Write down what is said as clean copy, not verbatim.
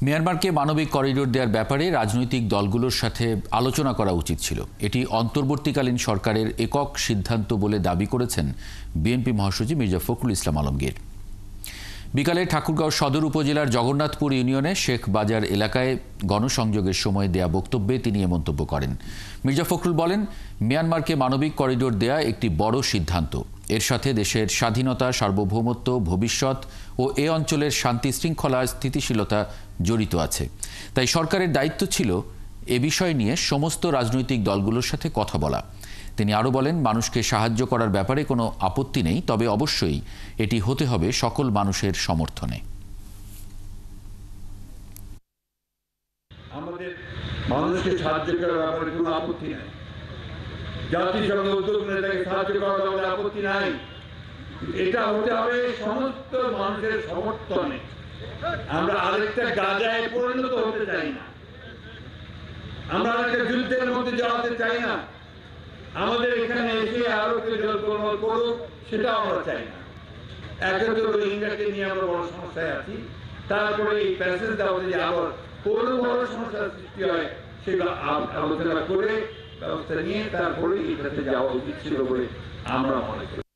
মিয়ানমারকে মানবিক করিডোর দেওয়ার ব্যাপারে রাজনৈতিক দলগুলোর সাথে আলোচনা করা উচিত ছিল। এটি অন্তর্বর্তীকালীন সরকারের একক সিদ্ধান্ত বলে দাবি করেছেন বিএনপি মহাসচিব মির্জা ফখরুল ইসলাম আলমগীর। বিকালে ঠাকুরগাঁও সদর উপজেলার জগন্নাথপুর ইউনিয়নে শেখ বাজার এলাকায় গণসংযোগের সময় দেয়া বক্তব্যে তিনি এ মন্তব্য করেন। মির্জা ফখরুল বলেন, মিয়ানমারকে মানবিক করিডোর দেয়া একটি বড় সিদ্ধান্ত। এর সাথে দেশের স্বাধীনতা, সার্বভৌমত্ব, ভবিষ্যৎ ও এ অঞ্চলের শান্তি শৃঙ্খলা স্থিতিশীলতা জড়িত আছে। তাই সরকারের দায়িত্ব ছিল এ বিষয় নিয়ে সমস্ত রাজনৈতিক দলগুলোর সাথে কথা বলা। তিনি আরও বলেন, মানুষকে সাহায্য করার ব্যাপারে কোনো আপত্তি নেই, তবে অবশ্যই এটি হতে হবে সকল মানুষের সমর্থনে। আমাদের মানুষকে সাহায্য করার ব্যাপারে কোনো আপত্তি নাই। জাতিসংঘ উদ্যোগ নেতাকে সাহায্য করার ব্যাপারে আপত্তি নাই। এটা হতে হবে সমস্ত মানুষের সমর্থনে। আমরা আরেকটা গাজায় পরিণত হতে চাই না। আমরা আরেকটা যুদ্ধের মধ্যে যাওয়াতে চাই না। আমাদের এখানে এসে আরো কেউ জলকর্ম করুক, সেটা আমরা চাই না। একে তো রোহিঙ্গাকে নিয়ে আমরা বড় সমস্যায় আছি, তারপরে এই প্যাসেজ দেওয়াতে যে আবার কোনো বড় সমস্যার সৃষ্টি হয় সেটা আলোচনা করে ব্যবস্থা নিয়ে তারপরে এটাতে যাওয়া উচিত ছিল বলে আমরা মনে করি।